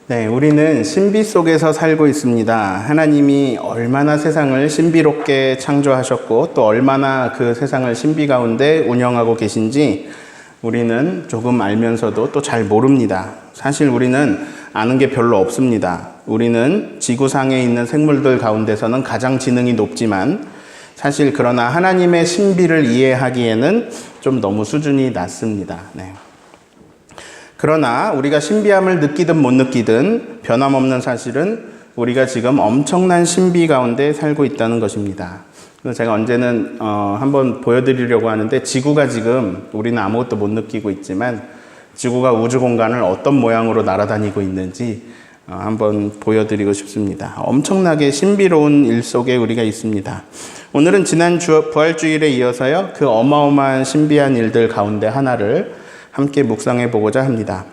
네, 우리는 신비 속에서 살고 있습니다. 하나님이 얼마나 세상을 신비롭게 창조하셨고 또 얼마나 그 세상을 신비 가운데 운영하고 계신지 우리는 조금 알면서도 또 잘 모릅니다. 사실 우리는 아는 게 별로 없습니다. 우리는 지구상에 있는 생물들 가운데서는 가장 지능이 높지만 사실 그러나 하나님의 신비를 이해하기에는 좀 너무 수준이 낮습니다. 네. 그러나 우리가 신비함을 느끼든 못 느끼든 변함없는 사실은 우리가 지금 엄청난 신비 가운데 살고 있다는 것입니다. 그래서 제가 언제는 한번 보여드리려고 하는데 지구가 지금 우리는 아무것도 못 느끼고 있지만 지구가 우주 공간을 어떤 모양으로 날아다니고 있는지 한번 보여드리고 싶습니다. 엄청나게 신비로운 일 속에 우리가 있습니다. 오늘은 지난 부활주일에 이어서요, 그 어마어마한 신비한 일들 가운데 하나를 함께 묵상해 보고자 합니다.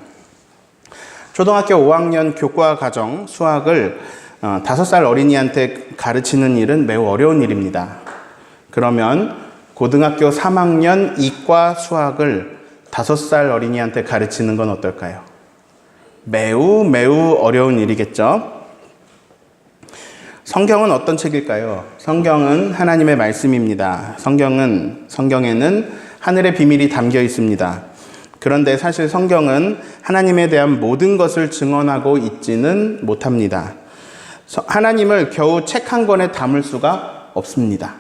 초등학교 5학년 교과 과정 수학을 5살 어린이한테 가르치는 일은 매우 어려운 일입니다. 그러면 고등학교 3학년 이과 수학을 5살 어린이한테 가르치는 건 어떨까요? 매우 어려운 일이겠죠? 성경은 어떤 책일까요? 성경은 하나님의 말씀입니다. 성경에는 하늘의 비밀이 담겨 있습니다. 그런데 사실 성경은 하나님에 대한 모든 것을 증언하고 있지는 못합니다. 하나님을 겨우 책 한 권에 담을 수가 없습니다.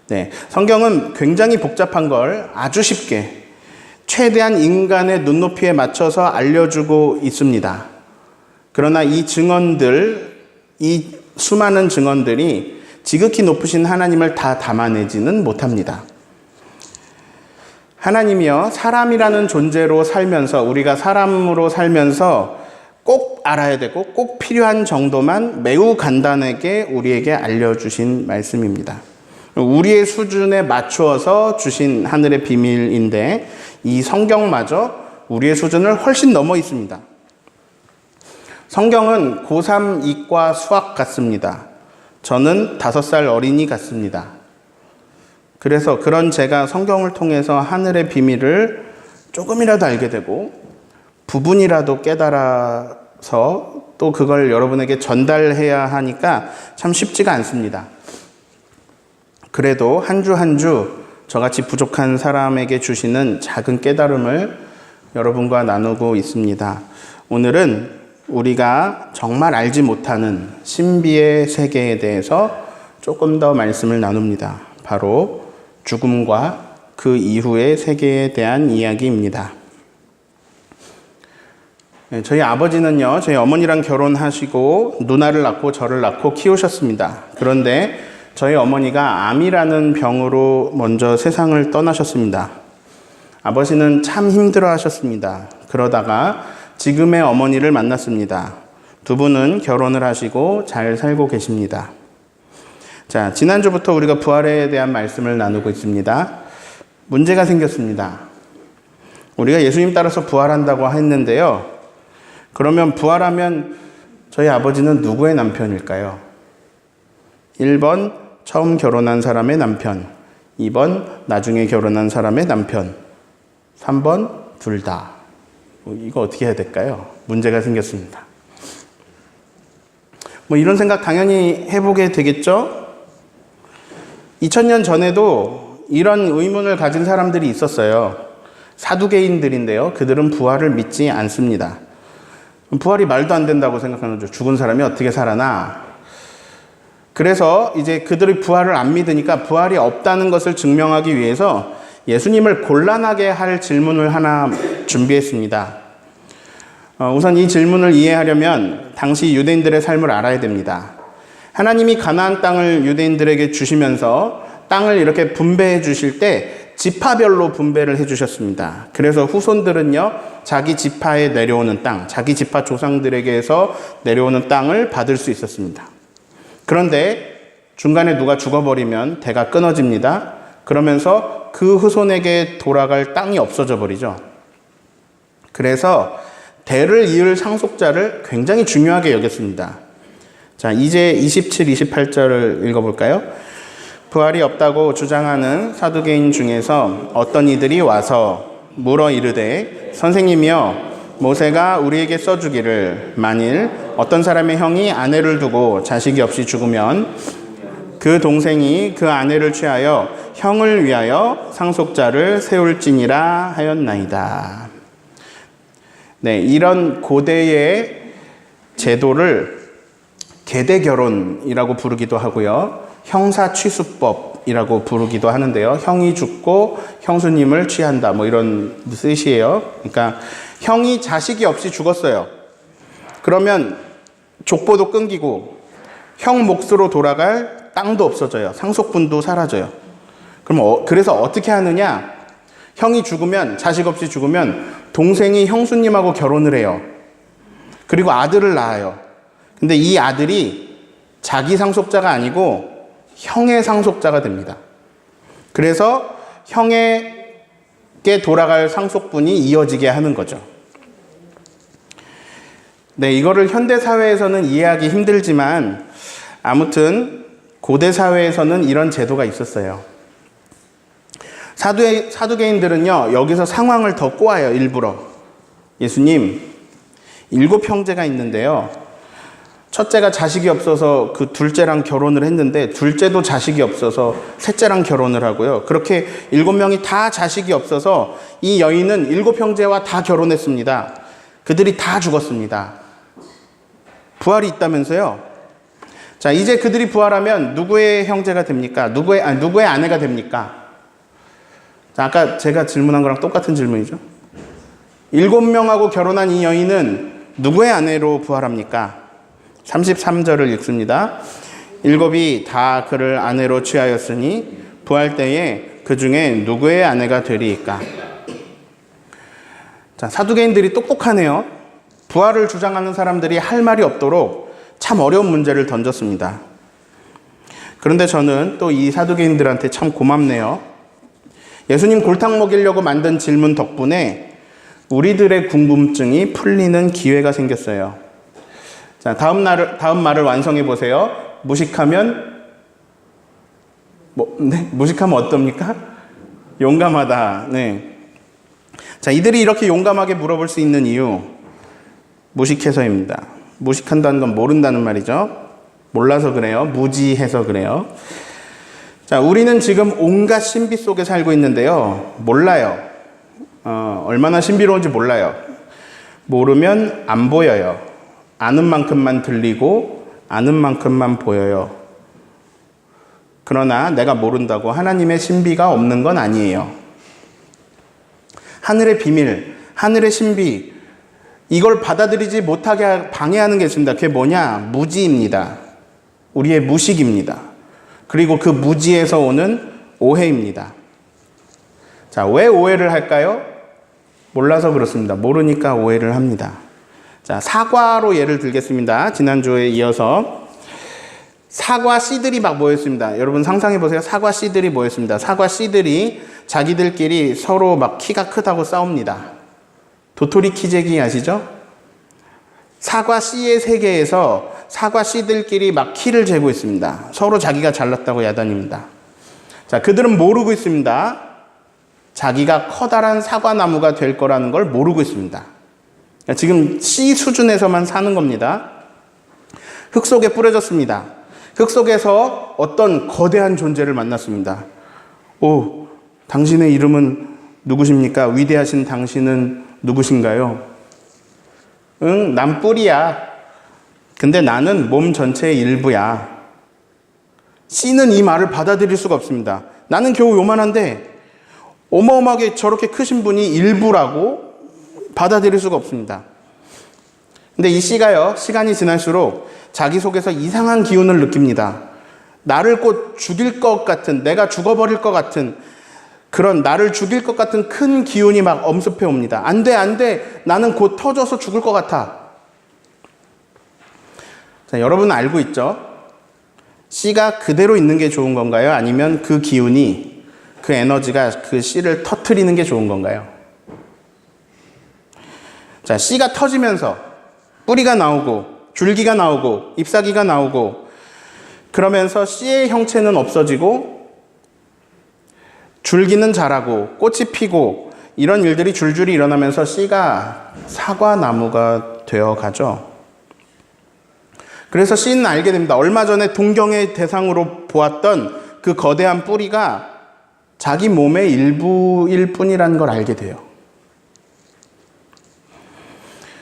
네, 성경은 굉장히 복잡한 걸 아주 쉽게 최대한 인간의 눈높이에 맞춰서 알려주고 있습니다. 그러나 이 수많은 증언들이 지극히 높으신 하나님을 다 담아내지는 못합니다. 하나님이요, 사람이라는 존재로 살면서, 우리가 사람으로 살면서 꼭 알아야 되고 꼭 필요한 정도만 매우 간단하게 우리에게 알려주신 말씀입니다. 우리의 수준에 맞추어서 주신 하늘의 비밀인데 이 성경마저 우리의 수준을 훨씬 넘어 있습니다. 성경은 고3 이과 수학 같습니다. 저는 5살 어린이 같습니다. 그래서 그런 제가 성경을 통해서 하늘의 비밀을 조금이라도 알게 되고 부분이라도 깨달아서 또 그걸 여러분에게 전달해야 하니까 참 쉽지가 않습니다. 그래도 한 주 한 주 저같이 부족한 사람에게 주시는 작은 깨달음을 여러분과 나누고 있습니다. 오늘은 우리가 정말 알지 못하는 신비의 세계에 대해서 조금 더 말씀을 나눕니다. 바로 죽음과 그 이후의 세계에 대한 이야기입니다. 저희 아버지는요, 저희 어머니랑 결혼하시고 누나를 낳고 저를 낳고 키우셨습니다. 그런데 저희 어머니가 암이라는 병으로 먼저 세상을 떠나셨습니다. 아버지는 참 힘들어 하셨습니다. 그러다가 지금의 어머니를 만났습니다. 두 분은 결혼을 하시고 잘 살고 계십니다. 자, 지난주부터 우리가 부활에 대한 말씀을 나누고 있습니다. 문제가 생겼습니다. 우리가 예수님 따라서 부활한다고 했는데요. 그러면 부활하면 저희 아버지는 누구의 남편일까요? 1번 처음 결혼한 사람의 남편, 2번 나중에 결혼한 사람의 남편, 3번 둘 다. 이거 어떻게 해야 될까요? 문제가 생겼습니다. 이런 생각 당연히 해보게 되겠죠? 2000년 전에도 이런 의문을 가진 사람들이 있었어요. 사두개인들인데요. 그들은 부활을 믿지 않습니다. 부활이 말도 안 된다고 생각하는 거죠. 죽은 사람이 어떻게 살아나? 그래서 이제 그들이 부활을 안 믿으니까 부활이 없다는 것을 증명하기 위해서 예수님을 곤란하게 할 질문을 하나 준비했습니다. 우선 이 질문을 이해하려면 당시 유대인들의 삶을 알아야 됩니다. 하나님이 가나안 땅을 유대인들에게 주시면서 땅을 이렇게 분배해 주실 때 지파별로 분배를 해 주셨습니다. 그래서 후손들은요, 자기 지파에 내려오는 땅, 자기 지파 조상들에게서 내려오는 땅을 받을 수 있었습니다. 그런데 중간에 누가 죽어버리면 대가 끊어집니다. 그러면서 그 후손에게 돌아갈 땅이 없어져 버리죠. 그래서 대를 이을 상속자를 굉장히 중요하게 여겼습니다. 자, 이제 27, 28절을 읽어볼까요? 부활이 없다고 주장하는 사두개인 중에서 어떤 이들이 와서 물어 이르되 선생님이여 모세가 우리에게 써주기를 만일 어떤 사람의 형이 아내를 두고 자식이 없이 죽으면 그 동생이 그 아내를 취하여 형을 위하여 상속자를 세울지니라 하였나이다. 네, 이런 고대의 제도를 계대결혼이라고 부르기도 하고요. 형사취수법이라고 부르기도 하는데요. 형이 죽고 형수님을 취한다, 뭐 이런 뜻이에요. 그러니까 형이 자식이 없이 죽었어요. 그러면 족보도 끊기고 형 몫으로 돌아갈 땅도 없어져요. 상속분도 사라져요. 그럼 그래서 어떻게 하느냐? 형이 죽으면, 자식 없이 죽으면 동생이 형수님하고 결혼을 해요. 그리고 아들을 낳아요. 근데 이 아들이 자기 상속자가 아니고 형의 상속자가 됩니다. 그래서 형에게 돌아갈 상속분이 이어지게 하는 거죠. 네, 이거를 현대 사회에서는 이해하기 힘들지만 아무튼 고대 사회에서는 이런 제도가 있었어요. 사두개인들은요, 여기서 상황을 더 꼬아요, 일부러. 예수님, 7 형제가 있는데요. 첫째가 자식이 없어서 그 둘째랑 결혼을 했는데 둘째도 자식이 없어서 셋째랑 결혼을 하고요. 그렇게 7명이 다 자식이 없어서 이 여인은 7 형제와 다 결혼했습니다. 그들이 다 죽었습니다. 부활이 있다면서요? 자, 이제 그들이 부활하면 누구의 형제가 됩니까? 누구의 아내가 됩니까? 자, 아까 제가 질문한 거랑 똑같은 질문이죠. 7명하고 결혼한 이 여인은 누구의 아내로 부활합니까? 33절을 읽습니다. 7이 다 그를 아내로 취하였으니 부활 때에 그 중에 누구의 아내가 되리이까? 자, 사두개인들이 똑똑하네요. 부활을 주장하는 사람들이 할 말이 없도록 참 어려운 문제를 던졌습니다. 그런데 저는 또 이 사두개인들한테 참 고맙네요. 예수님 골탕 먹이려고 만든 질문 덕분에 우리들의 궁금증이 풀리는 기회가 생겼어요. 자, 다음 말을 완성해 보세요. 무식하면 무식하면 어떻습니까? 용감하다. 네. 자, 이들이 이렇게 용감하게 물어볼 수 있는 이유, 무식해서입니다. 무식한다는 건 모른다는 말이죠. 몰라서 그래요. 무지해서 그래요. 자, 우리는 지금 온갖 신비 속에 살고 있는데요. 몰라요. 얼마나 신비로운지 몰라요. 모르면 안 보여요. 아는 만큼만 들리고 아는 만큼만 보여요. 그러나 내가 모른다고 하나님의 신비가 없는 건 아니에요. 하늘의 비밀, 하늘의 신비, 이걸 받아들이지 못하게 방해하는 게 있습니다. 그게 뭐냐? 무지입니다. 우리의 무식입니다. 그리고 그 무지에서 오는 오해입니다. 자, 왜 오해를 할까요? 몰라서 그렇습니다. 모르니까 오해를 합니다. 자, 사과로 예를 들겠습니다. 지난주에 이어서 사과 씨들이 막 모였습니다. 여러분 상상해 보세요. 사과 씨들이 모였습니다. 사과 씨들이 자기들끼리 서로 막 키가 크다고 싸웁니다. 도토리 키재기 아시죠? 사과 씨의 세계에서 사과 씨들끼리 막 키를 재고 있습니다. 서로 자기가 잘났다고 야단입니다. 자, 그들은 모르고 있습니다. 자기가 커다란 사과나무가 될 거라는 걸 모르고 있습니다. 지금 씨 수준에서만 사는 겁니다. 흙 속에 뿌려졌습니다. 흙 속에서 어떤 거대한 존재를 만났습니다. 오, 당신의 이름은 누구십니까? 위대하신 당신은 누구신가요? 응, 난 뿌리야. 근데 나는 몸 전체의 일부야. 씨는 이 말을 받아들일 수가 없습니다. 나는 겨우 요만한데 어마어마하게 저렇게 크신 분이 일부라고 받아들일 수가 없습니다. 근데 이 씨가요, 시간이 지날수록 자기 속에서 이상한 기운을 느낍니다. 나를 곧 죽일 것 같은, 내가 죽어버릴 것 같은, 그런 나를 죽일 것 같은 큰 기운이 막 엄습해 옵니다. 안 돼, 안 돼. 나는 곧 터져서 죽을 것 같아. 자, 여러분은 알고 있죠? 씨가 그대로 있는 게 좋은 건가요? 아니면 그 기운이, 그 에너지가 그 씨를 터트리는 게 좋은 건가요? 자, 씨가 터지면서 뿌리가 나오고 줄기가 나오고 잎사귀가 나오고 그러면서 씨의 형체는 없어지고 줄기는 자라고 꽃이 피고 이런 일들이 줄줄이 일어나면서 씨가 사과나무가 되어 가죠. 그래서 씨는 알게 됩니다. 얼마 전에 동경의 대상으로 보았던 그 거대한 뿌리가 자기 몸의 일부일 뿐이라는 걸 알게 돼요.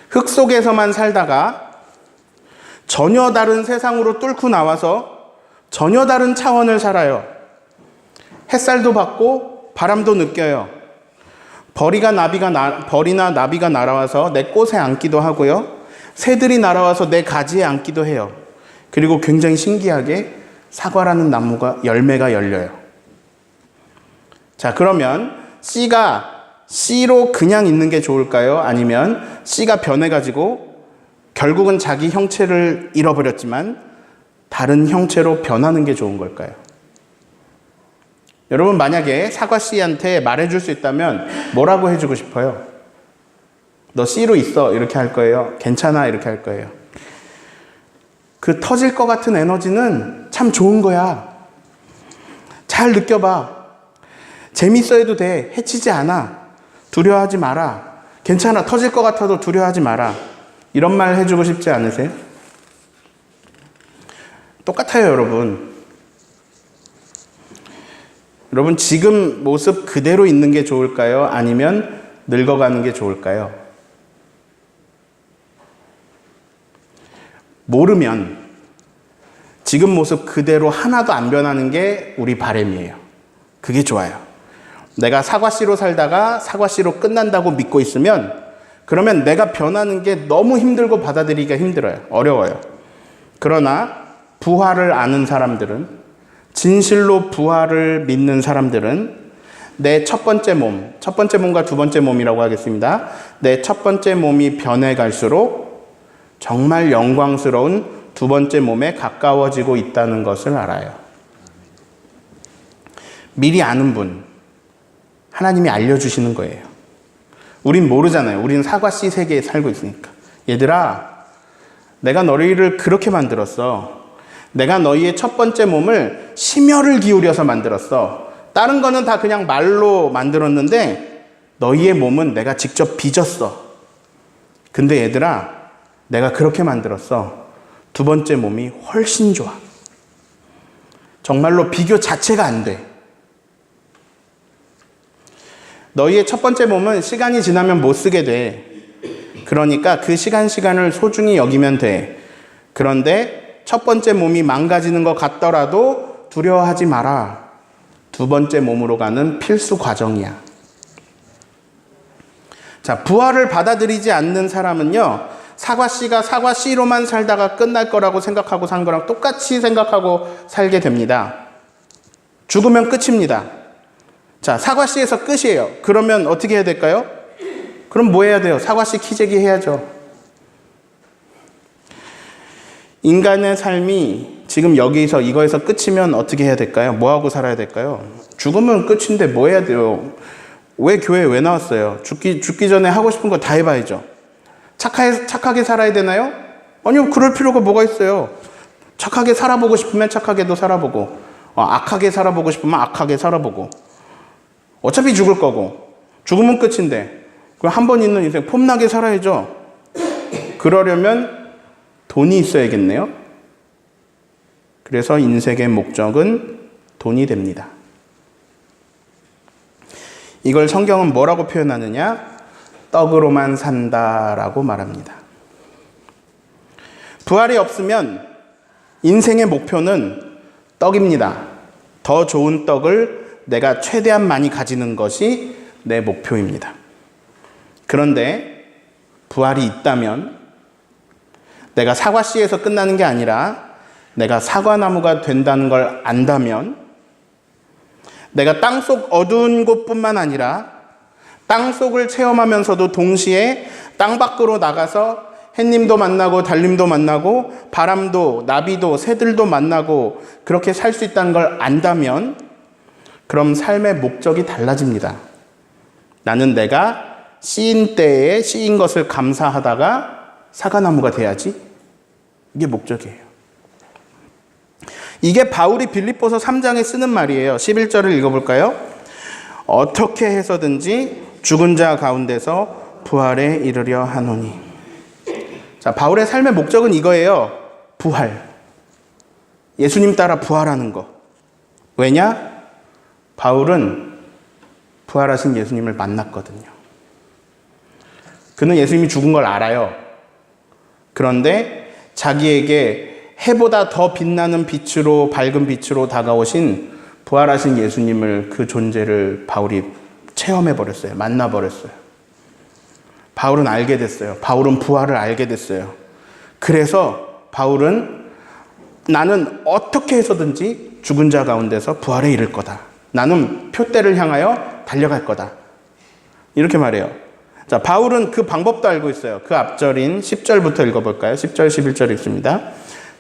흙 속에서만 살다가 전혀 다른 세상으로 뚫고 나와서 전혀 다른 차원을 살아요. 햇살도 받고 바람도 느껴요. 벌이나 나비가 날아와서 내 꽃에 앉기도 하고요. 새들이 날아와서 내 가지에 앉기도 해요. 그리고 굉장히 신기하게 사과라는 나무가 열매가 열려요. 자, 그러면 씨가 씨로 그냥 있는 게 좋을까요? 아니면 씨가 변해가지고 결국은 자기 형체를 잃어버렸지만 다른 형체로 변하는 게 좋은 걸까요? 여러분, 만약에 사과 씨한테 말해줄 수 있다면 뭐라고 해주고 싶어요? 너 씨로 있어 이렇게 할 거예요? 괜찮아 이렇게 할 거예요? 그 터질 것 같은 에너지는 참 좋은 거야. 잘 느껴봐. 재밌어 해도 돼. 해치지 않아. 두려워하지 마라. 괜찮아. 터질 것 같아도 두려워하지 마라. 이런 말 해주고 싶지 않으세요? 똑같아요, 여러분. 여러분, 지금 모습 그대로 있는 게 좋을까요? 아니면 늙어가는 게 좋을까요? 모르면 지금 모습 그대로 하나도 안 변하는 게 우리 바람이에요. 그게 좋아요. 내가 사과씨로 살다가 사과씨로 끝난다고 믿고 있으면 그러면 내가 변하는 게 너무 힘들고 받아들이기가 힘들어요. 어려워요. 그러나 부활을 아는 사람들은, 진실로 부활을 믿는 사람들은 내 첫 번째 몸과 두 번째 몸이라고 하겠습니다. 내 첫 번째 몸이 변해갈수록 정말 영광스러운 두 번째 몸에 가까워지고 있다는 것을 알아요. 미리 아는 분, 하나님이 알려주시는 거예요. 우린 모르잖아요. 우리는 사과씨 세계에 살고 있으니까. 얘들아, 내가 너희를 그렇게 만들었어. 내가 너희의 첫 번째 몸을 심혈을 기울여서 만들었어. 다른 거는 다 그냥 말로 만들었는데 너희의 몸은 내가 직접 빚었어. 근데 얘들아, 내가 그렇게 만들었어. 두 번째 몸이 훨씬 좋아. 정말로 비교 자체가 안 돼. 너희의 첫 번째 몸은 시간이 지나면 못 쓰게 돼. 그러니까 그 시간을 소중히 여기면 돼. 그런데 첫 번째 몸이 망가지는 것 같더라도 두려워하지 마라. 두 번째 몸으로 가는 필수 과정이야. 자, 부활을 받아들이지 않는 사람은요, 사과씨가 사과씨로만 살다가 끝날 거라고 생각하고 산 거랑 똑같이 생각하고 살게 됩니다. 죽으면 끝입니다. 자, 사과씨에서 끝이에요. 그러면 어떻게 해야 될까요? 그럼 뭐 해야 돼요? 사과씨 키재기 해야죠. 인간의 삶이 지금 여기서 이거에서 끝이면 어떻게 해야 될까요? 뭐 하고 살아야 될까요? 죽으면 끝인데 뭐 해야 돼요? 왜 교회에 왜 나왔어요? 죽기 전에 하고 싶은 거 다 해봐야죠. 착하게 살아야 되나요? 아니요, 그럴 필요가 뭐가 있어요. 착하게 살아보고 싶으면 착하게도 살아보고, 악하게 살아보고 싶으면 악하게 살아보고. 어차피 죽을 거고, 죽으면 끝인데, 그럼 한 번 있는 인생 폼나게 살아야죠. 그러려면 돈이 있어야겠네요. 그래서 인생의 목적은 돈이 됩니다. 이걸 성경은 뭐라고 표현하느냐? 떡으로만 산다라고 말합니다. 부활이 없으면 인생의 목표는 떡입니다. 더 좋은 떡을 내가 최대한 많이 가지는 것이 내 목표입니다. 그런데 부활이 있다면 내가 사과씨에서 끝나는 게 아니라 내가 사과나무가 된다는 걸 안다면 내가 땅속 어두운 곳뿐만 아니라 땅속을 체험하면서도 동시에 땅 밖으로 나가서 햇님도 만나고 달님도 만나고 바람도 나비도 새들도 만나고 그렇게 살 수 있다는 걸 안다면 그럼 삶의 목적이 달라집니다. 나는 내가 씨인 때에 씨인 것을 감사하다가 사과나무가 돼야지. 이게 목적이에요. 이게 바울이 빌립보서 3장에 쓰는 말이에요. 11절을 읽어볼까요? 어떻게 해서든지 죽은 자 가운데서 부활에 이르려 하노니. 자, 바울의 삶의 목적은 이거예요. 부활. 예수님 따라 부활하는 거. 왜냐? 바울은 부활하신 예수님을 만났거든요. 그는 예수님이 죽은 걸 알아요. 그런데 자기에게 해보다 더 빛나는 빛으로, 밝은 빛으로 다가오신 부활하신 예수님을, 그 존재를 바울이 체험해버렸어요. 만나버렸어요. 바울은 알게 됐어요. 바울은 부활을 알게 됐어요. 그래서 바울은 나는 어떻게 해서든지 죽은 자 가운데서 부활에 이를 거다. 나는 표대를 향하여 달려갈 거다. 이렇게 말해요. 자, 바울은 그 방법도 알고 있어요. 그 앞절인 10절부터 읽어볼까요? 10절, 11절 읽습니다.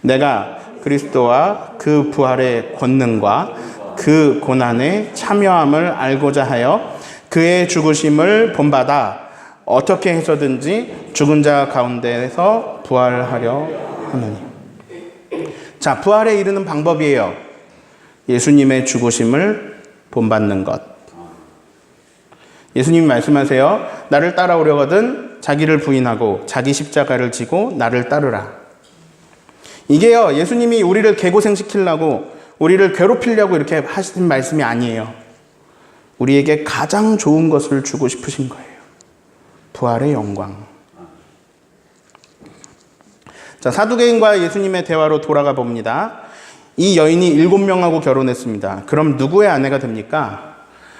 내가 그리스도와 그 부활의 권능과 그 고난에 참여함을 알고자 하여 그의 죽으심을 본받아 어떻게 해서든지 죽은 자 가운데에서 부활하려 하느니. 자, 부활에 이르는 방법이에요. 예수님의 죽으심을 본받는 것. 예수님이 말씀하세요. 나를 따라오려거든 자기를 부인하고 자기 십자가를 지고 나를 따르라. 이게요, 예수님이 우리를 개고생시키려고, 우리를 괴롭히려고 이렇게 하신 말씀이 아니에요. 우리에게 가장 좋은 것을 주고 싶으신 거예요. 부활의 영광. 자, 사두개인과 예수님의 대화로 돌아가 봅니다. 이 여인이 7명하고 결혼했습니다. 그럼 누구의 아내가 됩니까?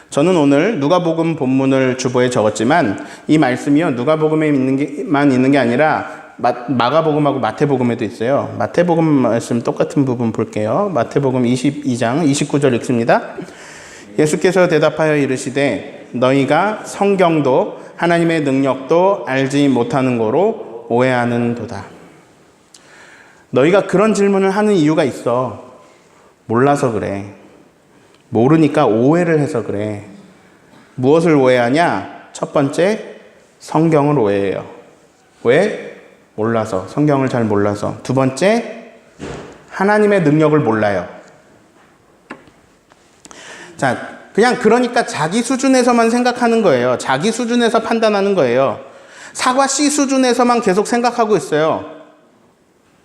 저는 오늘 누가복음 본문을 주보에 적었지만 이 말씀이요, 누가복음에 있는 게 아니라 마가복음하고 마태복음에도 있어요. 마태복음 말씀 똑같은 부분 볼게요. 마태복음 22장 29절 읽습니다. 예수께서 대답하여 이르시되 너희가 성경도 하나님의 능력도 알지 못하는 거로 오해하는도다. 너희가 그런 질문을 하는 이유가 있어. 몰라서 그래. 모르니까 오해를 해서 그래. 무엇을 오해하냐? 첫 번째, 성경을 오해해요. 왜? 몰라서. 성경을 잘 몰라서. 두 번째, 하나님의 능력을 몰라요. 자, 그냥 그러니까 자기 수준에서만 생각하는 거예요. 자기 수준에서 판단하는 거예요. 사과 씨 수준에서만 계속 생각하고 있어요.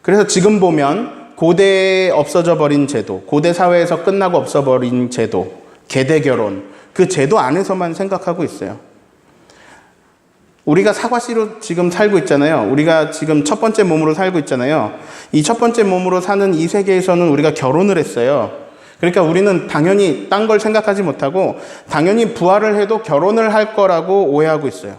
그래서 지금 보면 고대에 없어져 버린 제도, 고대 사회에서 끝나고 없어버린 제도, 계대 결혼, 그 제도 안에서만 생각하고 있어요. 우리가 사과씨로 지금 살고 있잖아요. 우리가 지금 첫 번째 몸으로 살고 있잖아요. 이 첫 번째 몸으로 사는 이 세계에서는 우리가 결혼을 했어요. 그러니까 우리는 당연히 딴 걸 생각하지 못하고 당연히 부활을 해도 결혼을 할 거라고 오해하고 있어요.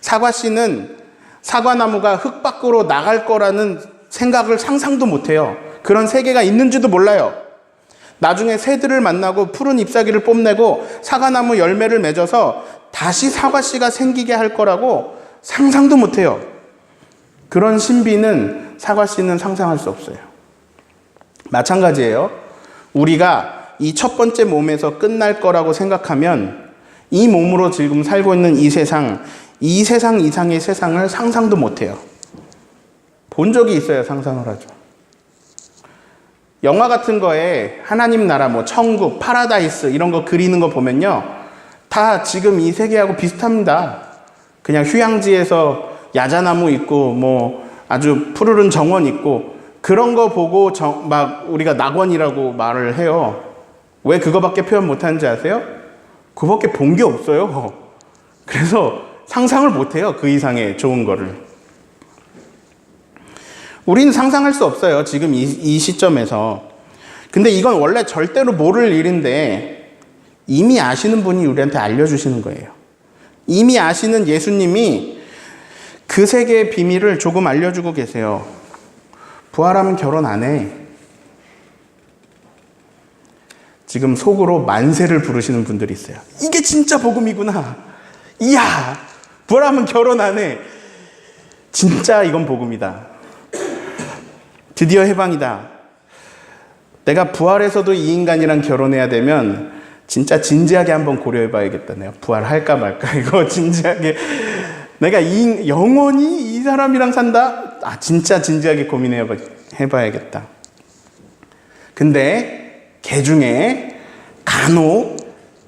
사과씨는 사과나무가 흙 밖으로 나갈 거라는 생각을 상상도 못해요. 그런 세계가 있는지도 몰라요. 나중에 새들을 만나고 푸른 잎사귀를 뽐내고 사과나무 열매를 맺어서 다시 사과씨가 생기게 할 거라고 상상도 못해요. 그런 신비는 사과씨는 상상할 수 없어요. 마찬가지예요. 우리가 이 첫 번째 몸에서 끝날 거라고 생각하면 이 몸으로 지금 살고 있는 이 세상 이상의 세상을 상상도 못해요. 본 적이 있어야 상상을 하죠. 영화 같은 거에 하나님 나라, 뭐 천국, 파라다이스 이런 거 그리는 거 보면요, 다 지금 이 세계하고 비슷합니다. 그냥 휴양지에서 야자나무 있고 뭐 아주 푸르른 정원 있고 그런 거 보고 막 우리가 낙원이라고 말을 해요. 왜 그거밖에 표현 못하는지 아세요? 그거밖에 본 게 없어요. 그래서 상상을 못해요. 그 이상의 좋은 거를. 우리는 상상할 수 없어요. 지금 이 시점에서. 근데 이건 원래 절대로 모를 일인데 이미 아시는 분이 우리한테 알려주시는 거예요. 이미 아시는 예수님이 그 세계의 비밀을 조금 알려주고 계세요. 부활하면 결혼 안 해. 지금 속으로 만세를 부르시는 분들이 있어요. 이게 진짜 복음이구나. 이야, 부활하면 결혼 안 해. 진짜 이건 복음이다. 드디어 해방이다. 내가 부활해서도 이 인간이랑 결혼해야 되면 진짜 진지하게 한번 고려해 봐야겠다네요. 부활할까 말까 이거 진지하게. 내가 영원히 이 사람이랑 산다? 진짜 진지하게 고민해 봐야겠다. 근데 개 중에 간혹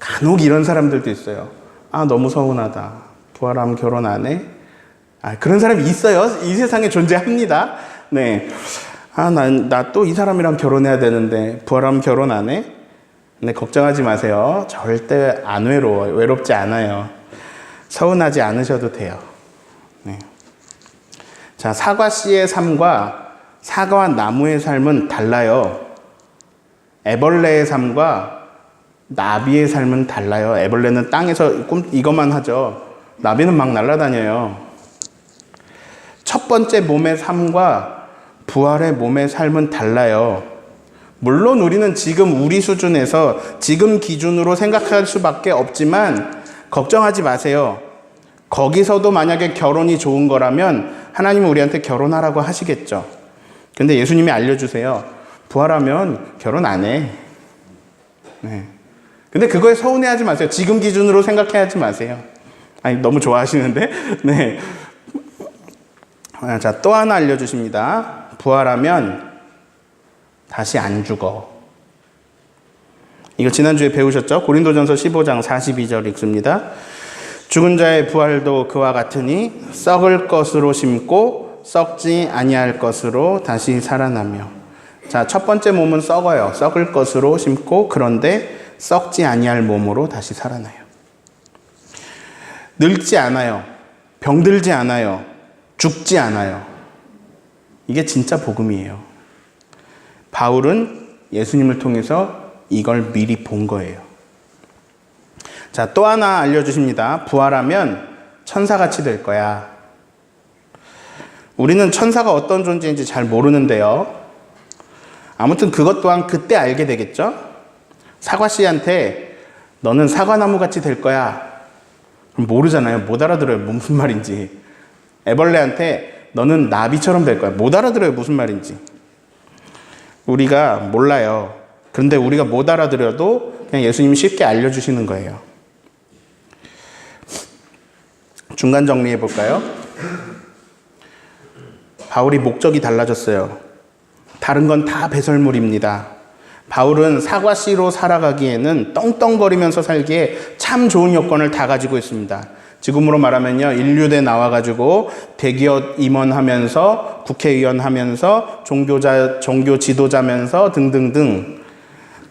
간혹 이런 사람들도 있어요. 아, 너무 서운하다. 부활하면 결혼 안 해? 아, 그런 사람이 있어요. 이 세상에 존재합니다. 네. 아, 나 또 이 사람이랑 결혼해야 되는데 부활하면 결혼 안 해? 네, 걱정하지 마세요. 절대 안 외로워요. 외롭지 않아요. 서운하지 않으셔도 돼요. 네. 자, 사과씨의 삶과 사과와 나무의 삶은 달라요. 애벌레의 삶과 나비의 삶은 달라요. 애벌레는 땅에서 이것만 하죠. 나비는 막 날아다녀요. 첫 번째 몸의 삶과 부활의 몸의 삶은 달라요. 물론 우리는 지금 우리 수준에서 지금 기준으로 생각할 수밖에 없지만 걱정하지 마세요. 거기서도 만약에 결혼이 좋은 거라면 하나님은 우리한테 결혼하라고 하시겠죠. 근데 예수님이 알려주세요. 부활하면 결혼 안 해. 네. 근데 그거에 서운해하지 마세요. 지금 기준으로 생각해하지 마세요. 아니, 너무 좋아하시는데? 네. 자, 또 하나 알려주십니다. 부활하면 다시 안 죽어. 이거 지난주에 배우셨죠? 고린도전서 15장 42절 읽습니다. 죽은 자의 부활도 그와 같으니 썩을 것으로 심고 썩지 아니할 것으로 다시 살아나며. 자, 첫 번째 몸은 썩어요. 썩을 것으로 심고 그런데 썩지 아니할 몸으로 다시 살아나요. 늙지 않아요. 병들지 않아요. 죽지 않아요. 이게 진짜 복음이에요. 바울은 예수님을 통해서 이걸 미리 본 거예요. 자, 또 하나 알려주십니다. 부활하면 천사같이 될 거야. 우리는 천사가 어떤 존재인지 잘 모르는데요. 아무튼 그것 또한 그때 알게 되겠죠? 사과씨한테 너는 사과나무같이 될 거야. 그럼 모르잖아요. 못 알아들어요. 무슨 말인지. 애벌레한테 너는 나비처럼 될 거야. 못 알아들어요. 무슨 말인지. 우리가 몰라요. 그런데 우리가 못 알아들어도 그냥 예수님이 쉽게 알려주시는 거예요. 중간 정리해 볼까요? 바울이 목적이 달라졌어요. 다른 건 다 배설물입니다. 바울은 사과씨로 살아가기에는 떵떵거리면서 살기에 참 좋은 여건을 다 가지고 있습니다. 지금으로 말하면요, 인류대 나와가지고 대기업 임원하면서 국회의원 하면서 종교 지도자면서 등등등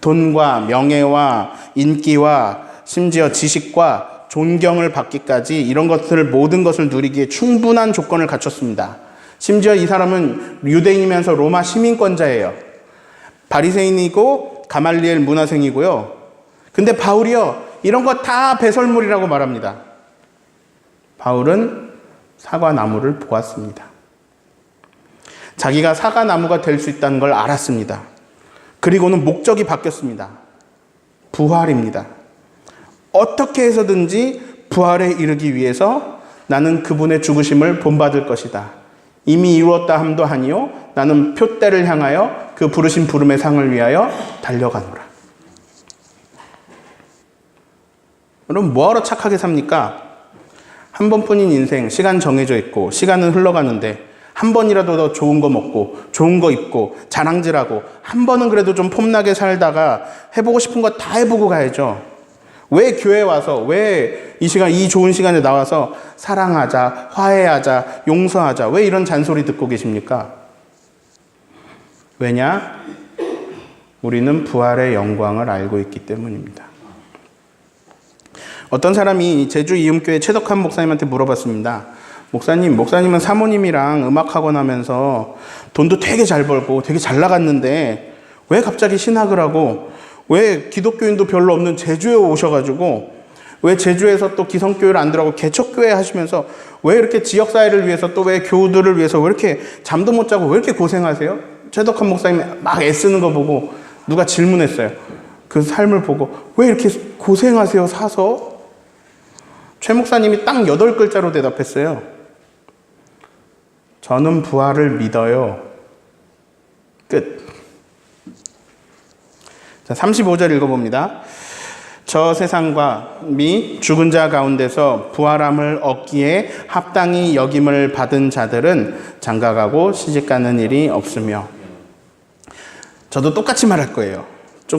돈과 명예와 인기와 심지어 지식과 존경을 받기까지 이런 것들을 모든 것을 누리기에 충분한 조건을 갖췄습니다. 심지어 이 사람은 유대인이면서 로마 시민권자예요. 바리새인이고 가말리엘 문화생이고요. 근데 바울이요, 이런 거 다 배설물이라고 말합니다. 바울은 사과나무를 보았습니다. 자기가 사과나무가 될 수 있다는 걸 알았습니다. 그리고는 목적이 바뀌었습니다. 부활입니다. 어떻게 해서든지 부활에 이르기 위해서 나는 그분의 죽으심을 본받을 것이다. 이미 이루었다 함도 하니요, 나는 표대를 향하여 그 부르신 부름의 상을 위하여 달려가노라. 여러분, 뭐하러 착하게 삽니까? 한 번뿐인 인생, 시간 정해져 있고 시간은 흘러가는데 한 번이라도 더 좋은 거 먹고 좋은 거 입고 자랑질하고 한 번은 그래도 좀 폼나게 살다가 해보고 싶은 거 다 해보고 가야죠. 왜 교회 와서, 왜 이 시간, 이 좋은 시간에 나와서 사랑하자, 화해하자, 용서하자, 왜 이런 잔소리 듣고 계십니까? 왜냐? 우리는 부활의 영광을 알고 있기 때문입니다. 어떤 사람이 제주 이음교회 최덕한 목사님한테 물어봤습니다. 목사님은 사모님이랑 음악학원 하면서 돈도 되게 잘 벌고 되게 잘 나갔는데 왜 갑자기 신학을 하고 왜 기독교인도 별로 없는 제주에 오셔가지고 왜 제주에서 또 기성교회를 안 들어가고 개척교회 하시면서 왜 이렇게 지역사회를 위해서 또 왜 교우들을 위해서 왜 이렇게 잠도 못 자고 왜 이렇게 고생하세요? 최덕한 목사님이 막 애쓰는 거 보고 누가 질문했어요. 그 삶을 보고 왜 이렇게 고생하세요, 사서? 최 목사님이 딱 8글자로 대답했어요. 저는 부활을 믿어요. 끝. 자, 35절 읽어봅니다. 저 세상과 및 죽은 자 가운데서 부활함을 얻기에 합당히 여김을 받은 자들은 장가가고 시집가는 일이 없으며. 저도 똑같이 말할 거예요.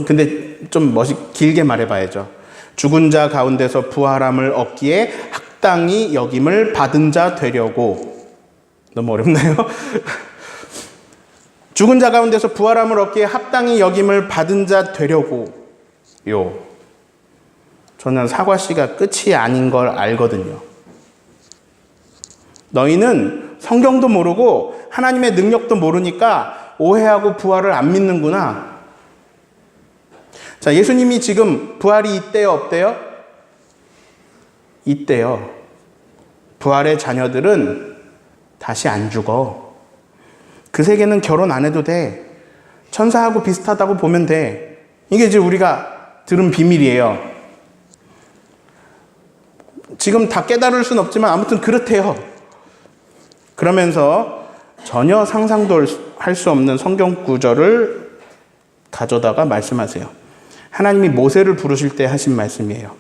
근데 좀 길게 말해봐야죠. 죽은 자 가운데서 부활함을 얻기에 합당히 여김을 받은 자 되려고. 너무 어렵나요? 죽은 자 가운데서 부활함을 얻기에 합당히 여김을 받은 자 되려고. 저는 사과씨가 끝이 아닌 걸 알거든요. 너희는 성경도 모르고 하나님의 능력도 모르니까 오해하고 부활을 안 믿는구나. 자, 예수님이 지금 부활이 있대요, 없대요? 있대요. 부활의 자녀들은 다시 안 죽어. 그 세계는 결혼 안 해도 돼. 천사하고 비슷하다고 보면 돼. 이게 이제 우리가 들은 비밀이에요. 지금 다 깨달을 순 없지만 아무튼 그렇대요. 그러면서 전혀 상상도 할 수 없는 성경 구절을 가져다가 말씀하세요. 하나님이 모세를 부르실 때 하신 말씀이에요.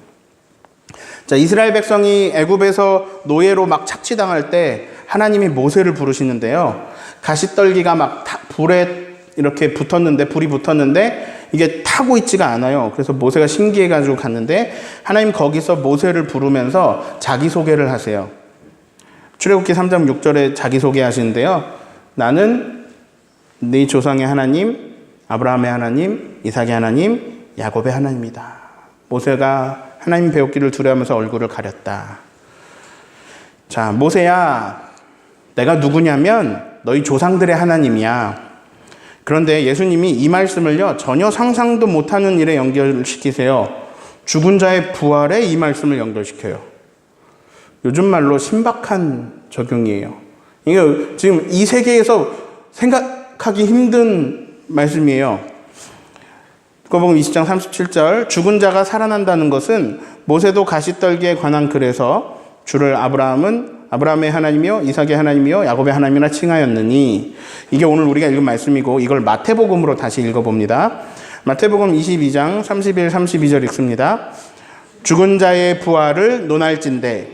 자, 이스라엘 백성이 애굽에서 노예로 막 착취당할 때 하나님이 모세를 부르시는데요. 가시떨기가 막 불에 이렇게 붙었는데, 불이 붙었는데 이게 타고 있지가 않아요. 그래서 모세가 신기해가지고 갔는데 하나님 거기서 모세를 부르면서 자기소개를 하세요. 출애굽기 3장 6절에 자기소개하시는데요. 나는 네 조상의 하나님, 아브라함의 하나님, 이삭의 하나님, 야곱의 하나님이다. 모세가 하나님 배웠기를 두려워하면서 얼굴을 가렸다. 자, 모세야, 내가 누구냐면 너희 조상들의 하나님이야. 그런데 예수님이 이 말씀을요, 전혀 상상도 못하는 일에 연결시키세요. 죽은 자의 부활에 이 말씀을 연결시켜요. 요즘 말로 신박한 적용이에요. 이게 지금 이 세계에서 생각하기 힘든 말씀이에요. 누가복음 20장 37절, 죽은 자가 살아난다는 것은 모세도 가시떨기에 관한 글에서 주를 아브라함의 하나님이요 이삭의 하나님이요 야곱의 하나님이라 칭하였느니. 이게 오늘 우리가 읽은 말씀이고, 이걸 마태복음으로 다시 읽어봅니다. 마태복음 22장 31, 32절 읽습니다. 죽은 자의 부활을 논할진대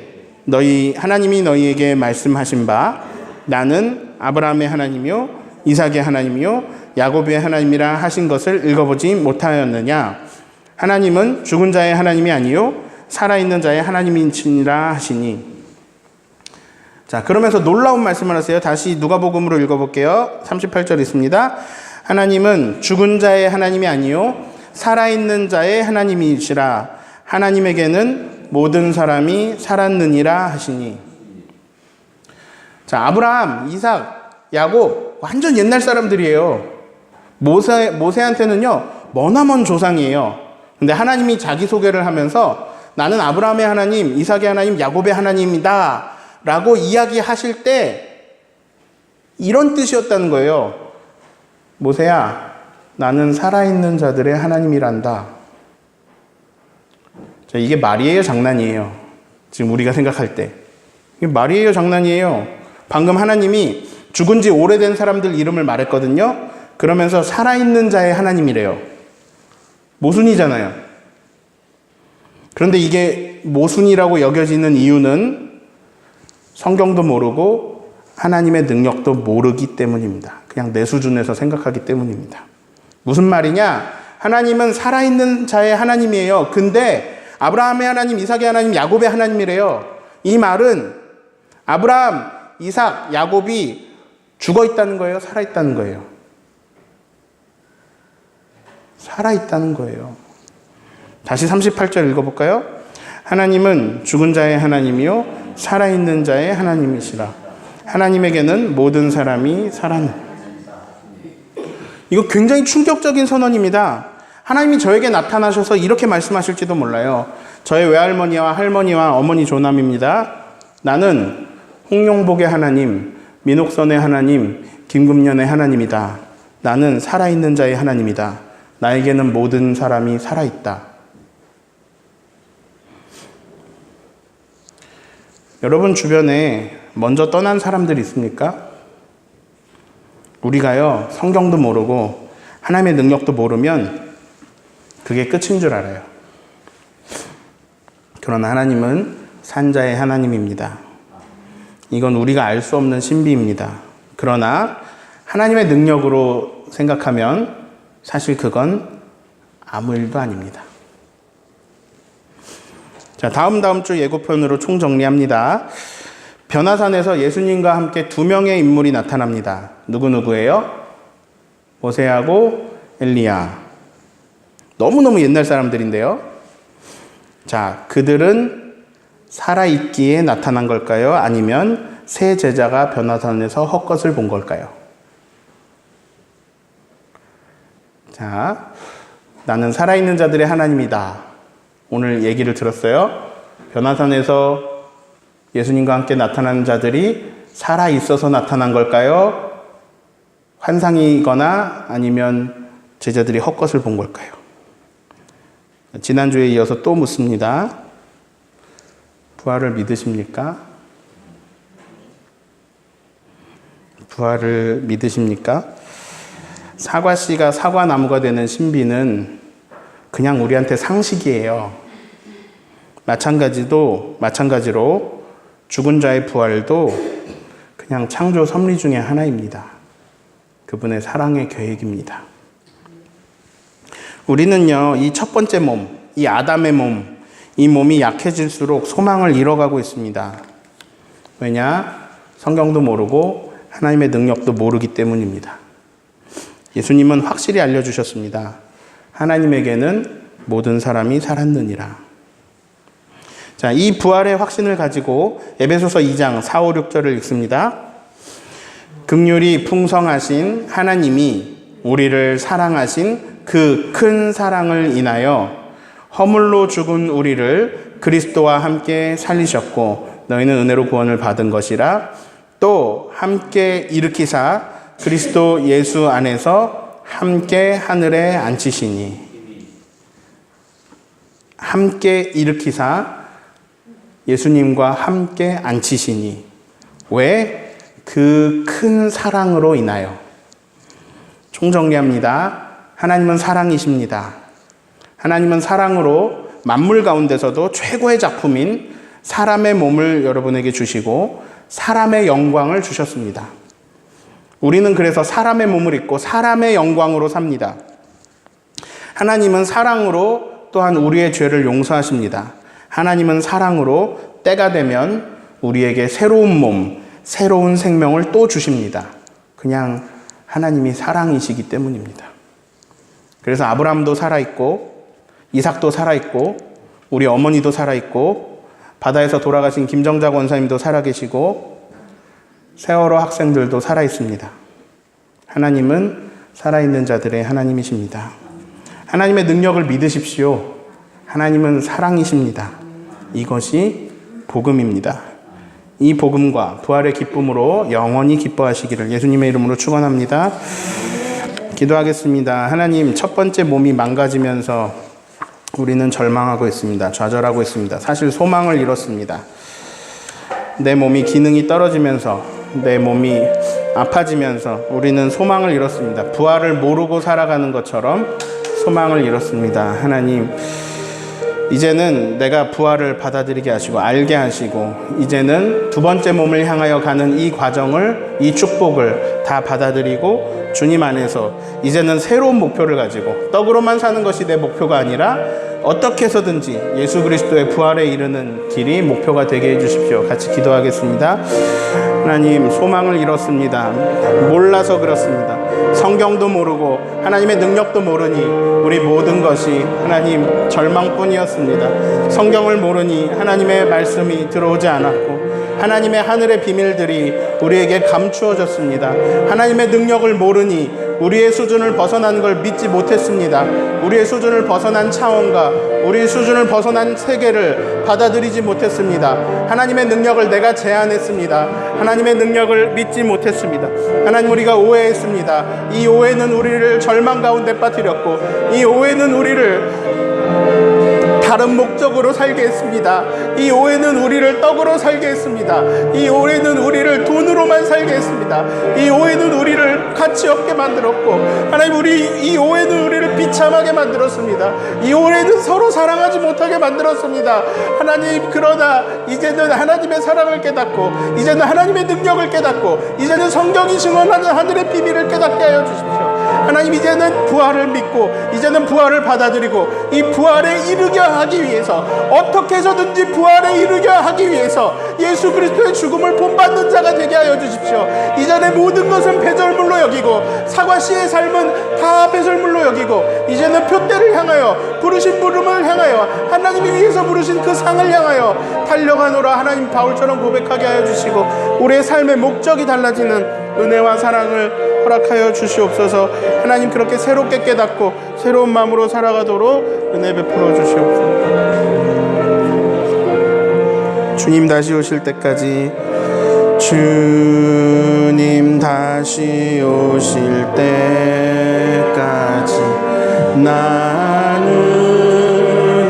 하나님이 너희에게 말씀하신 바 나는 아브라함의 하나님이요 이삭의 하나님이요 야곱의 하나님이라 하신 것을 읽어보지 못하였느냐. 하나님은 죽은 자의 하나님이 아니요 살아있는 자의 하나님이시니라 하시니. 자, 그러면서 놀라운 말씀을 하세요. 다시 누가복음으로 읽어볼게요. 38절 있습니다. 하나님은 죽은 자의 하나님이 아니요 살아있는 자의 하나님이시라. 하나님에게는 모든 사람이 살았느니라 하시니. 자, 아브라함, 이삭, 야곱 완전 옛날 사람들이에요. 모세한테는요 머나먼 조상이에요. 근데 하나님이 자기소개를 하면서 나는 아브라함의 하나님, 이삭의 하나님, 야곱의 하나님이다 라고 이야기하실 때 이런 뜻이었다는 거예요. 모세야, 나는 살아있는 자들의 하나님이란다. 자, 이게 말이에요, 장난이에요? 지금 우리가 생각할 때 이게 말이에요, 장난이에요? 방금 하나님이 죽은 지 오래된 사람들 이름을 말했거든요. 그러면서 살아있는 자의 하나님이래요. 모순이잖아요. 그런데 이게 모순이라고 여겨지는 이유는 성경도 모르고 하나님의 능력도 모르기 때문입니다. 그냥 내 수준에서 생각하기 때문입니다. 무슨 말이냐? 하나님은 살아있는 자의 하나님이에요. 근데 아브라함의 하나님, 이삭의 하나님, 야곱의 하나님이래요. 이 말은 아브라함, 이삭, 야곱이 죽어 있다는 거예요? 살아 있다는 거예요? 살아 있다는 거예요. 다시 38절 읽어볼까요? 하나님은 죽은 자의 하나님이요 살아있는 자의 하나님이시라. 하나님에게는 모든 사람이 살았네. 이거 굉장히 충격적인 선언입니다. 하나님이 저에게 나타나셔서 이렇게 말씀하실지도 몰라요. 저의 외할머니와 할머니와 어머니 조남입니다. 나는 홍용복의 하나님, 민옥선의 하나님, 김금년의 하나님이다. 나는 살아있는 자의 하나님이다. 나에게는 모든 사람이 살아있다. 여러분 주변에 먼저 떠난 사람들이 있습니까? 우리가요, 성경도 모르고 하나님의 능력도 모르면 그게 끝인 줄 알아요. 그러나 하나님은 산자의 하나님입니다. 이건 우리가 알 수 없는 신비입니다. 그러나 하나님의 능력으로 생각하면 사실 그건 아무 일도 아닙니다. 자, 다음 주 예고편으로 총정리합니다. 변화산에서 예수님과 함께 두 명의 인물이 나타납니다. 누구예요? 모세하고 엘리야. 너무너무 옛날 사람들인데요. 자, 그들은 살아있기에 나타난 걸까요? 아니면 새 제자가 변화산에서 헛것을 본 걸까요? 자, 나는 살아있는 자들의 하나님이다. 오늘 얘기를 들었어요. 변화산에서 예수님과 함께 나타나는 자들이 살아있어서 나타난 걸까요? 환상이거나 아니면 제자들이 헛것을 본 걸까요? 지난주에 이어서 또 묻습니다. 부활을 믿으십니까? 부활을 믿으십니까? 사과씨가 사과나무가 되는 신비는 그냥 우리한테 상식이에요. 마찬가지로 죽은 자의 부활도 그냥 창조 섭리 중에 하나입니다. 그분의 사랑의 계획입니다. 우리는요, 이 첫 번째 몸, 이 아담의 몸, 이 몸이 약해질수록 소망을 잃어가고 있습니다. 왜냐? 성경도 모르고 하나님의 능력도 모르기 때문입니다. 예수님은 확실히 알려주셨습니다. 하나님에게는 모든 사람이 살았느니라. 자, 이 부활의 확신을 가지고 에베소서 2장 4, 5, 6절을 읽습니다. 긍휼이 풍성하신 하나님이 우리를 사랑하신 그 큰 사랑을 인하여 허물로 죽은 우리를 그리스도와 함께 살리셨고 너희는 은혜로 구원을 받은 것이라. 또 함께 일으키사 그리스도 예수 안에서 함께 하늘에 앉히시니. 함께 일으키사 예수님과 함께 앉히시니. 왜? 그 큰 사랑으로 인하여. 총정리합니다. 하나님은 사랑이십니다. 하나님은 사랑으로 만물 가운데서도 최고의 작품인 사람의 몸을 여러분에게 주시고 사람의 영광을 주셨습니다. 우리는 그래서 사람의 몸을 입고 사람의 영광으로 삽니다. 하나님은 사랑으로 또한 우리의 죄를 용서하십니다. 하나님은 사랑으로 때가 되면 우리에게 새로운 몸, 새로운 생명을 또 주십니다. 그냥 하나님이 사랑이시기 때문입니다. 그래서 아브라함도 살아있고 이삭도 살아있고 우리 어머니도 살아있고 바다에서 돌아가신 김정자 권사님도 살아계시고 세월호 학생들도 살아있습니다. 하나님은 살아있는 자들의 하나님이십니다. 하나님의 능력을 믿으십시오. 하나님은 사랑이십니다. 이것이 복음입니다. 이 복음과 부활의 기쁨으로 영원히 기뻐하시기를 예수님의 이름으로 축원합니다. 기도하겠습니다. 하나님, 첫 번째 몸이 망가지면서 우리는 절망하고 있습니다. 좌절하고 있습니다. 사실 소망을 잃었습니다. 내 몸이 기능이 떨어지면서 내 몸이 아파지면서 우리는 소망을 잃었습니다. 부활을 모르고 살아가는 것처럼 소망을 잃었습니다. 하나님, 이제는 내가 부활을 받아들이게 하시고 알게 하시고 이제는 두 번째 몸을 향하여 가는 이 과정을, 이 축복을 다 받아들이고 주님 안에서 이제는 새로운 목표를 가지고 떡으로만 사는 것이 내 목표가 아니라 어떻게 해서든지 예수 그리스도의 부활에 이르는 길이 목표가 되게 해주십시오. 같이 기도하겠습니다. 하나님, 소망을 잃었습니다. 몰라서 그렇습니다. 성경도 모르고 하나님의 능력도 모르니 우리 모든 것이 하나님 절망뿐이었습니다. 성경을 모르니 하나님의 말씀이 들어오지 않았고 하나님의 하늘의 비밀들이 우리에게 감추어졌습니다. 하나님의 능력을 모르니 우리의 수준을 벗어난 걸 믿지 못했습니다. 우리의 수준을 벗어난 차원과 우리의 수준을 벗어난 세계를 받아들이지 못했습니다. 하나님의 능력을 내가 제한했습니다. 하나님의 능력을 믿지 못했습니다. 하나님, 우리가 오해했습니다. 이 오해는 우리를 절망 가운데 빠뜨렸고 이 오해는 우리를 다른 목적으로 살게 했습니다. 이 오해는 우리를 떡으로 살게 했습니다. 이 오해는 우리를 돈으로만 살게 했습니다. 이 오해는 우리를 가치 없게 만들었고 하나님, 이 오해는 우리를 비참하게 만들었습니다. 이 오해는 서로 사랑하지 못하게 만들었습니다. 하나님, 그러나 이제는 하나님의 사랑을 깨닫고 이제는 하나님의 능력을 깨닫고 이제는 성경이 증언하는 하늘의 비밀을 깨닫게 하여 주십시오. 하나님, 이제는 부활을 믿고 이제는 부활을 받아들이고 이 부활에 이르게 하기 위해서, 어떻게 해서든지 부활에 이르게 하기 위해서 예수 그리스도의 죽음을 본받는 자가 되게 하여 주십시오. 이전의 모든 것은 배설물로 여기고 사과씨의 삶은 다 배설물로 여기고 이제는 표대를 향하여, 부르신 부름을 향하여, 하나님이 위해서 부르신 그 상을 향하여 달려가노라. 하나님, 바울처럼 고백하게 하여 주시고 우리의 삶의 목적이 달라지는 은혜와 사랑을 허락하여 주시옵소서. 하나님, 그렇게 새롭게 깨닫고 새로운 마음으로 살아가도록 은혜 베풀어 주시옵소서. 주님 다시 오실 때까지, 주님 다시 오실 때까지 나는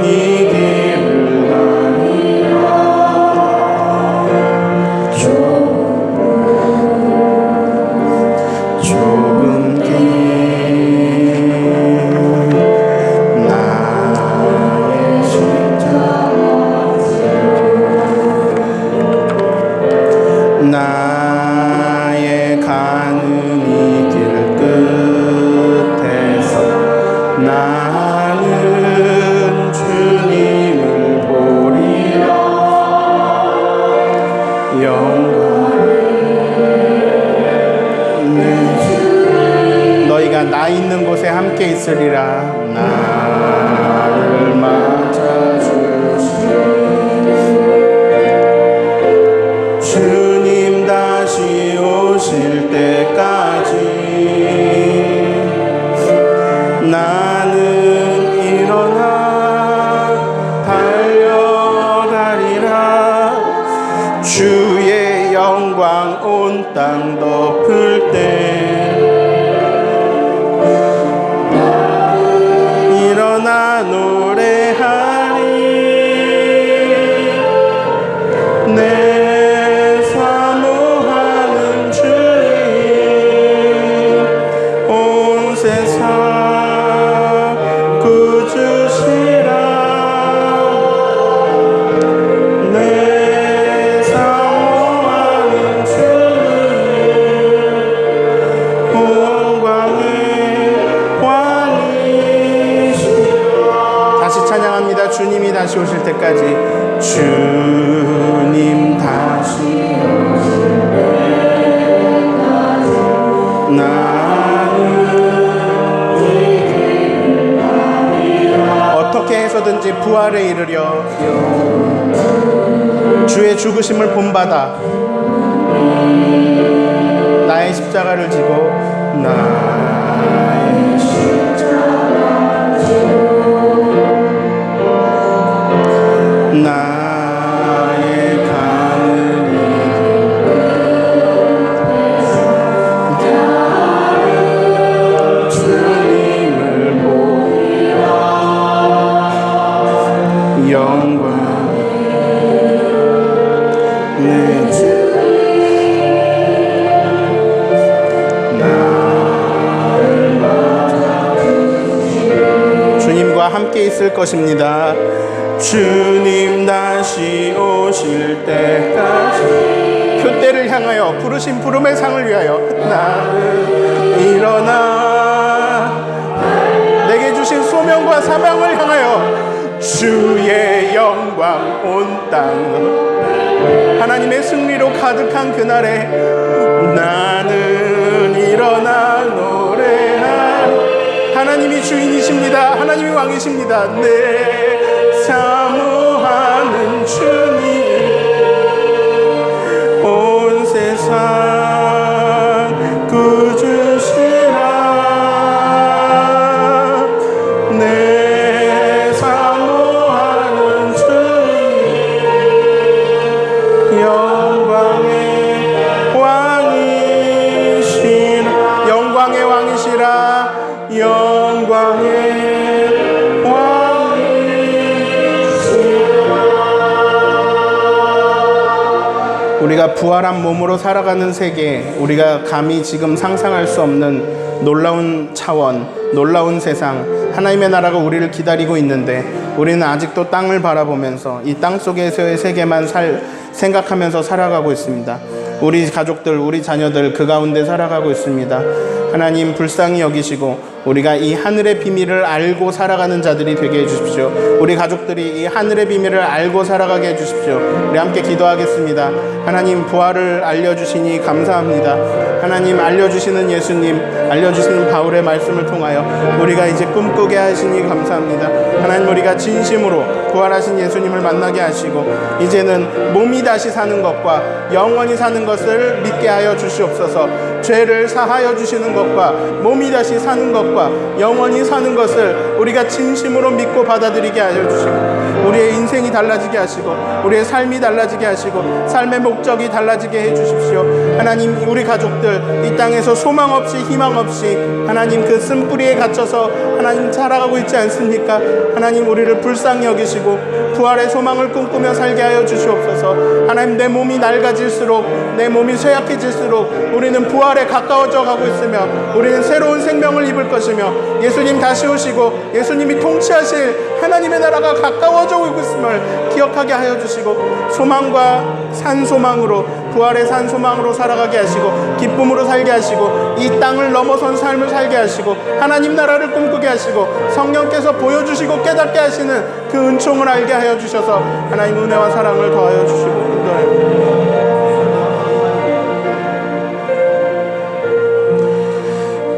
이 길을 가리라. 좁은 길 나의 십자가, 나의 가는 이 길 끝에서 나는 주님을 보리라. 영광 너희가 나 있는 곳에 함께 있으리라. 나를 맞아주시오. 주님 다시 오실 때까지 나는 일어나 달려가리라. 주의 영광 온 땅 덮을 때 일어나 노래하리. 내 사모하는 주님, 온 세상 구주시라. 내 사모하는 주님, 영광의 왕이시라. 다시 찬양합니다. 주님이 다시 오실 때까지. 주님 다시 오실 때까지 나는 이 길을 가리라. 어떻게 해서든지 부활에 이르려 주의 죽으심을 본받아 나의 십자가를 지고 나의 십자가를 지고 나의 가는 길 주님을 보리라. 영광 내 주 나를 맞아 주님과 함께 있을 것입니다. 주님 다시 오실 때까지 표대를 향하여, 부르신 부름의 상을 위하여 나는 일어나 내게 주신 소명과 사명을 향하여 주의 영광 온 땅, 하나님의 승리로 가득한 그날에 나는 일어나 노래하리. 하나님이 주인이십니다. 하나님이 왕이십니다. 내 사모하는 주님, 온 세상 구주시라. 내 사모하는 주님, 영광의 왕이시라. 영광의 왕이시라. 영광의 우리가 부활한 몸으로 살아가는 세계, 우리가 감히 지금 상상할 수 없는 놀라운 차원, 놀라운 세상, 하나님의 나라가 우리를 기다리고 있는데 우리는 아직도 땅을 바라보면서 이 땅 속에서의 세계만 생각하면서 살아가고 있습니다. 우리 가족들, 우리 자녀들 그 가운데 살아가고 있습니다. 하나님 불쌍히 여기시고 우리가 이 하늘의 비밀을 알고 살아가는 자들이 되게 해주십시오. 우리 가족들이 이 하늘의 비밀을 알고 살아가게 해주십시오. 우리 함께 기도하겠습니다. 하나님 부활을 알려주시니 감사합니다. 하나님 알려주시는 예수님, 알려주시는 바울의 말씀을 통하여 우리가 이제 꿈꾸게 하시니 감사합니다. 하나님 우리가 진심으로 부활하신 예수님을 만나게 하시고 이제는 몸이 다시 사는 것과 영원히 사는 것을 믿게 하여 주시옵소서. 죄를 사하여 주시는 것과 몸이 다시 사는 것과 영원히 사는 것을 우리가 진심으로 믿고 받아들이게 하여 주시고 우리의 인생이 달라지게 하시고 우리의 삶이 달라지게 하시고 삶의 목적이 달라지게 해 주십시오. 하나님 우리 가족들 이 땅에서 소망 없이 희망 없이 하나님 그 쓴뿌리에 갇혀서 하나님 살아가고 있지 않습니까? 하나님 우리를 불쌍히 여기시고 부활의 소망을 꿈꾸며 살게 하여 주시옵소서. 하나님 내 몸이 낡아질수록 내 몸이 쇠약해질수록 우리는 부활에 가까워져 가고 있으며 우리는 새로운 생명을 입을 것이며 예수님 다시 오시고 예수님이 통치하실 하나님의 나라가 가까워져 오고 있음을 기억하게 하여 주시고 소망과 산소망으로 부활의 산소망으로 살아가게 하시고 기쁨으로 살게 하시고 이 땅을 넘어선 삶을 살게 하시고 하나님 나라를 꿈꾸게 하시고 성령께서 보여주시고 깨닫게 하시는 그 은총을 알게 하여 주셔서 하나님 은혜와 사랑을 더하여 주시고 인도하여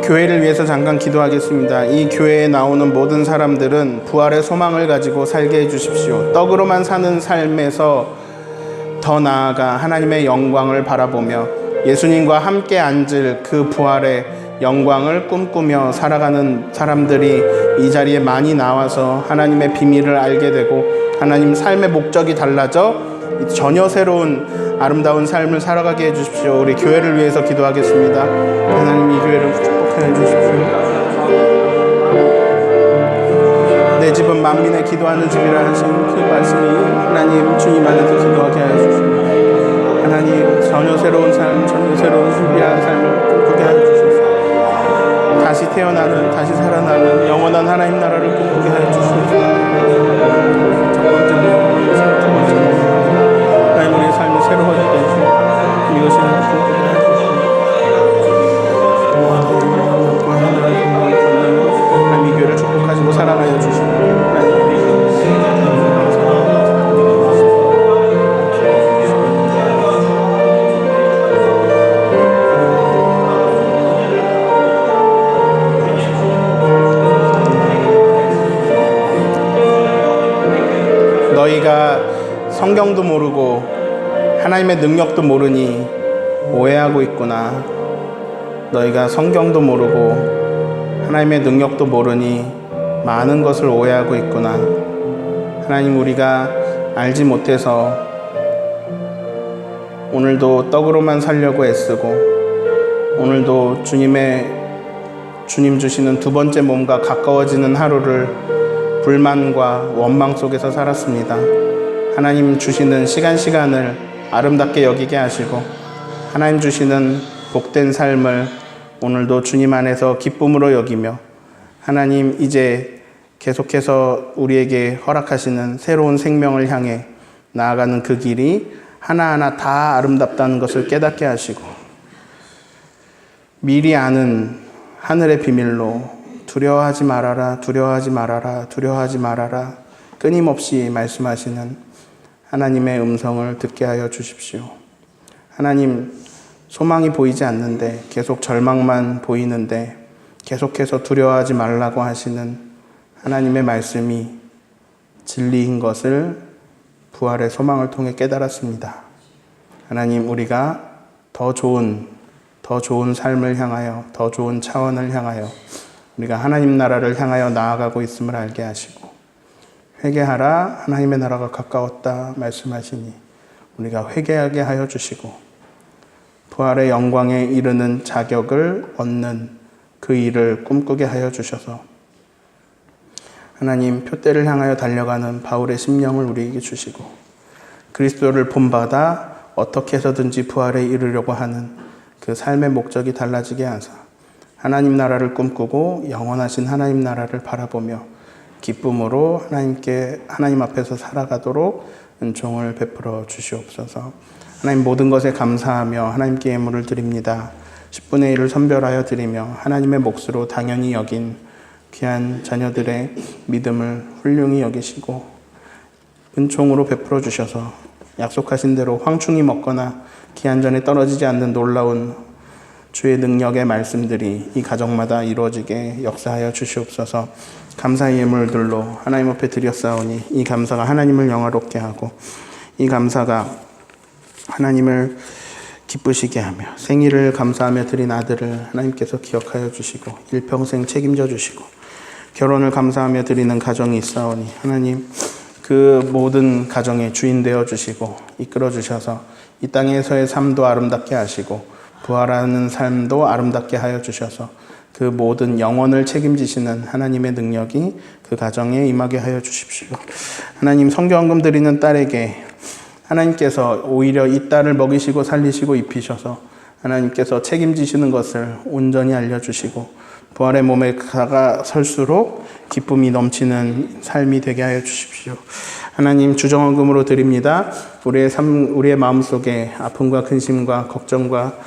교회를 위해서 잠깐 기도하겠습니다. 이 교회에 나오는 모든 사람들은 부활의 소망을 가지고 살게 해주십시오. 떡으로만 사는 삶에서 더 나아가 하나님의 영광을 바라보며 예수님과 함께 앉을 그 부활의 영광을 꿈꾸며 살아가는 사람들이 이 자리에 많이 나와서 하나님의 비밀을 알게 되고 하나님 삶의 목적이 달라져 전혀 새로운 아름다운 삶을 살아가게 해주십시오. 우리 교회를 위해서 기도하겠습니다. 하나님 이 교회를 축복해 주십시오. 내 집은 만민의 기도하는 집이라 하신 그 말씀이 하나님 주님 안에서 기도하게 하여 주십시오. 하나님 전혀 새로운 삶, 전혀 새로운 준비한 삶을 꿈꾸게 하여 주십시오. 다시 태어나는, 다시 살아나는 영원한 하나님 나라를 꿈꾸게 하여 주십시오. 첫 번째 몸, 두 번째 몸, 하나님 우리의 삶이 새로워지게 해주시고 이것이 하나님 꿈꾸게 하여 주십시오. 하나님 이 교회를 축복하시고 사랑하여 주시고 너희가 성경도 모르고 하나님의 능력도 모르니 오해하고 있구나. 너희가 성경도 모르고 하나님의 능력도 모르니 많은 것을 오해하고 있구나. 하나님 우리가 알지 못해서 오늘도 떡으로만 살려고 애쓰고 오늘도 주님 주시는 두 번째 몸과 가까워지는 하루를 불만과 원망 속에서 살았습니다. 하나님 주시는 시간을 아름답게 여기게 하시고 하나님 주시는 복된 삶을 오늘도 주님 안에서 기쁨으로 여기며 하나님 이제 계속해서 우리에게 허락하시는 새로운 생명을 향해 나아가는 그 길이 하나하나 다 아름답다는 것을 깨닫게 하시고 미리 아는 하늘의 비밀로 두려워하지 말아라, 두려워하지 말아라, 두려워하지 말아라 끊임없이 말씀하시는 하나님의 음성을 듣게 하여 주십시오. 하나님 소망이 보이지 않는데 계속 절망만 보이는데 계속해서 두려워하지 말라고 하시는 하나님의 말씀이 진리인 것을 부활의 소망을 통해 깨달았습니다. 하나님 우리가 더 좋은 삶을 향하여 더 좋은 차원을 향하여 우리가 하나님 나라를 향하여 나아가고 있음을 알게 하시고 회개하라 하나님의 나라가 가까웠다 말씀하시니 우리가 회개하게 하여 주시고 부활의 영광에 이르는 자격을 얻는 그 일을 꿈꾸게 하여 주셔서 하나님 표대를 향하여 달려가는 바울의 심령을 우리에게 주시고 그리스도를 본받아 어떻게 해서든지 부활에 이르려고 하는 그 삶의 목적이 달라지게 하사 하나님 나라를 꿈꾸고 영원하신 하나님 나라를 바라보며 기쁨으로 하나님 앞에서 살아가도록 은총을 베풀어 주시옵소서. 하나님 모든 것에 감사하며 하나님께 예물을 드립니다. 10분의 1을 선별하여 드리며 하나님의 몫으로 당연히 여긴 귀한 자녀들의 믿음을 훌륭히 여기시고 은총으로 베풀어 주셔서 약속하신 대로 황충이 먹거나 기한전에 떨어지지 않는 놀라운 주의 능력의 말씀들이 이 가정마다 이루어지게 역사하여 주시옵소서. 감사의 예물들로 하나님 앞에 드렸사오니 이 감사가 하나님을 영화롭게 하고 이 감사가 하나님을 기쁘시게 하며 생일을 감사하며 드린 아들을 하나님께서 기억하여 주시고 일평생 책임져 주시고 결혼을 감사하며 드리는 가정이 있사오니 하나님 그 모든 가정의 주인 되어 주시고 이끌어 주셔서 이 땅에서의 삶도 아름답게 하시고 부활하는 삶도 아름답게 하여 주셔서 그 모든 영혼을 책임지시는 하나님의 능력이 그 가정에 임하게 하여 주십시오. 하나님 성경금 드리는 딸에게 하나님께서 오히려 이 딸을 먹이시고 살리시고 입히셔서 하나님께서 책임지시는 것을 온전히 알려주시고 부활의 몸에 다가설수록 기쁨이 넘치는 삶이 되게 하여 주십시오. 하나님 주정헌금으로 드립니다. 우리의 마음속에 아픔과 근심과 걱정과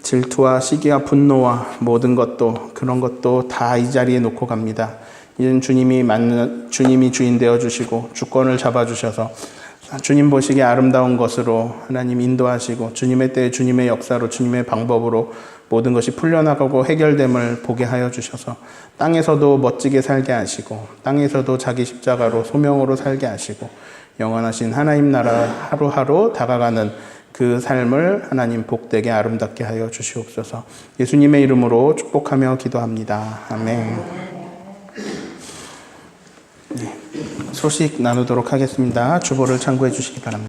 질투와 시기와 분노와 모든 것도 그런 것도 다 이 자리에 놓고 갑니다. 이젠 주님이 주인 되어 주시고 주권을 잡아 주셔서 주님 보시기에 아름다운 것으로 하나님 인도하시고 주님의 때에 주님의 역사로 주님의 방법으로 모든 것이 풀려나가고 해결됨을 보게 하여 주셔서 땅에서도 멋지게 살게 하시고 땅에서도 자기 십자가로 소명으로 살게 하시고 영원하신 하나님 나라 하루하루 다가가는 그 삶을 하나님 복되게 아름답게 하여 주시옵소서. 예수님의 이름으로 축복하며 기도합니다. 아멘. 네, 소식 나누도록 하겠습니다. 주보를 참고해 주시기 바랍니다.